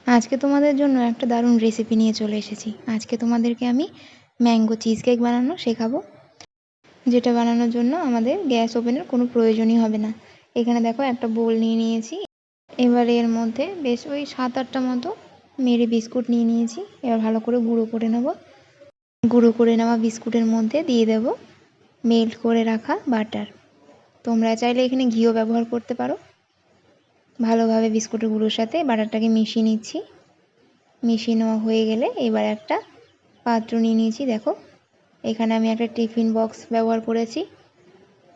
আজকে তোমাদের জন্য একটা দারুণ রেসিপি নিয়ে চলে এসেছি। আজকে তোমাদেরকে আমি ম্যাঙ্গো চিজ কেক বানানো শেখাবো, যেটা বানানোর জন্য আমাদের গ্যাস ওভেনের কোনো প্রয়োজনই হবে না। এখানে দেখো একটা বোল নিয়ে নিয়েছি। এবার এর মধ্যে বেশ ওই 7-8টা মতো মেরি বিস্কুট নিয়ে নিয়েছি। এবার ভালো করে গুঁড়ো করে নেব। গুঁড়ো করে নেওয়া বিস্কুটের মধ্যে দিয়ে দেব মেল্ট করে রাখা বাটার। তোমরা চাইলে এখানে ঘিও ব্যবহার করতে পারো। ভালোভাবে বিস্কুটের গুঁড়োর সাথে বাটারটাকে মিশিয়ে নিচ্ছি। মিশিয়ে নেওয়া হয়ে গেলে এবার একটা পাত্র নিয়ে নিয়েছি। দেখো এখানে আমি একটা টিফিন বক্স ব্যবহার করেছি।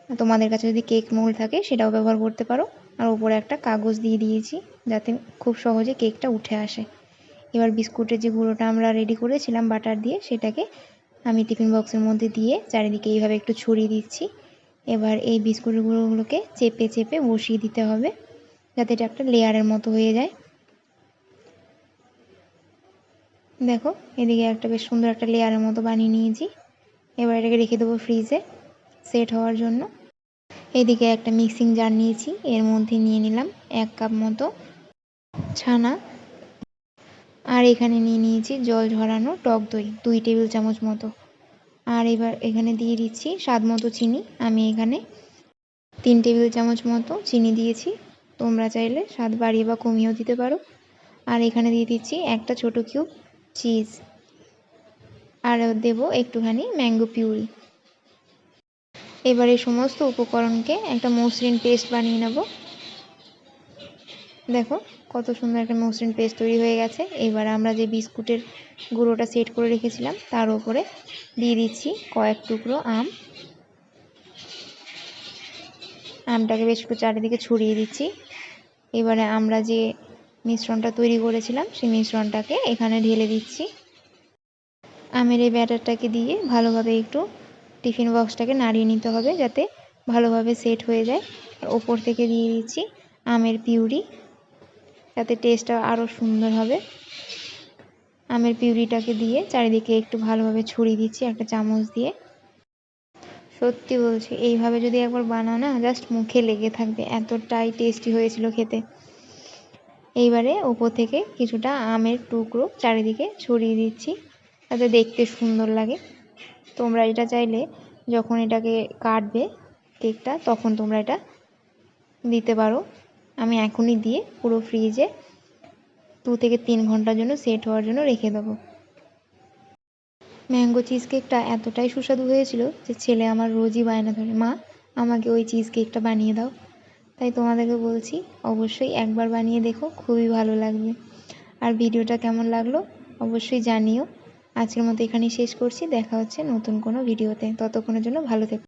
তোমাদের কাছে যদি কেক মোল্ড থাকে সেটাও ব্যবহার করতে পারো। আর উপরে একটা কাগজ দিয়ে দিয়েছি যাতে খুব সহজে কেকটা উঠে আসে। এবার বিস্কুটের যে গুঁড়োটা আমরা রেডি করেছিলাম বাটার দিয়ে, সেটাকে আমি টিফিন বক্সের মধ্যে দিয়ে চারিদিকে এইভাবে একটু ছড়িয়ে দিচ্ছি। এবার এই বিস্কুটের গুঁড়োগুলোকে চেপে চেপে বসিয়ে দিতে হবে যাতে এটা একটা লেয়ারের মতো হয়ে যায়। দেখো এদিকে একটা বেশ সুন্দর একটা লেয়ারের মতো বানিয়ে নিয়েছি। এবার এটাকে রেখে দেবো ফ্রিজে সেট হওয়ার জন্য। এদিকে একটা মিক্সিং জার নিয়েছি, এর মধ্যে নিয়ে নিলাম 1 কাপ মতো ছানা। আর এখানে নিয়ে নিয়েছি জল ঝরানো টক দই 2 টেবিল চামচ মতো। আর এবার এখানে দিয়ে দিচ্ছি স্বাদ মতো চিনি। আমি এখানে 3 টেবিল চামচ মতো চিনি দিয়েছি। তোমরা চাইলে স্বাদ বাড়িয়ে বা কমিয়েও দিতে পারো। আর এখানে দিয়ে দিচ্ছি একটা ছোট কিউব চিজ। আর দেবো একটুখানি ম্যাঙ্গো পিউরি। এবার এই সমস্ত উপকরণকে একটা মসৃণ পেস্ট বানিয়ে নেব। দেখো কত সুন্দর একটা মসৃণ পেস্ট তৈরি হয়ে গেছে। এবার আমরা যে বিস্কুটের গুঁড়োটা সেট করে রেখেছিলাম তার উপরে দিয়ে দিচ্ছি কয়েক টুকরো আম। আমটাকে বেশ একটু চারিদিকে ছড়িয়ে দিচ্ছি। এবারে আমরা যে মিশ্রণটা তৈরি করেছিলাম সেই মিশ্রণটাকে এখানে ঢেলে দিচ্ছি। আমের এই ব্যাটারটাকে দিয়ে ভালোভাবে একটু টিফিন বক্সটাকে নাড়িয়ে নিতে হবে যাতে ভালোভাবে সেট হয়ে যায়। আর ওপর থেকে দিয়ে দিচ্ছি আমের পিউরি যাতে টেস্টটা আরও সুন্দর হবে। আমের পিউরিটাকে দিয়ে চারিদিকে একটু ভালোভাবে ছড়িয়ে দিচ্ছি একটা চামচ দিয়ে। সত্যি বলছি এইভাবে যদি একবার বানাও না, জাস্ট মুখে লেগে থাকবে, এতটাই টেস্টি হয়েছিল খেতে। এইবারে ওপর থেকে কিছুটা আমের টুকরো চারিদিকে ছড়িয়ে দিচ্ছি যাতে দেখতে সুন্দর লাগে। তোমরা এটা চাইলে যখন এটাকে কাটবে কেকটা তখন তোমরা এটা দিতে পারো। আমি এখনই দিয়ে পুরো ফ্রিজে 2 থেকে 3 ঘন্টার জন্য সেট হওয়ার জন্য রেখে দেবো। ম্যাঙ্গো চিজ কেকটা এতটাই সুস্বাদু হয়েছিল যে ছেলে আমার রোজই বায়না ধরে, মা আমাকে ওই চিজ কেকটা বানিয়ে দাও। তাই তোমাদেরকে বলছি অবশ্যই একবার বানিয়ে দেখো, খুবই ভালো লাগবে। আর ভিডিওটা কেমন লাগলো অবশ্যই জানিও। আজকের মতো এখানেই শেষ করছি। দেখা হচ্ছে নতুন কোনো ভিডিওতে। ততক্ষণের জন্য ভালো থেকো।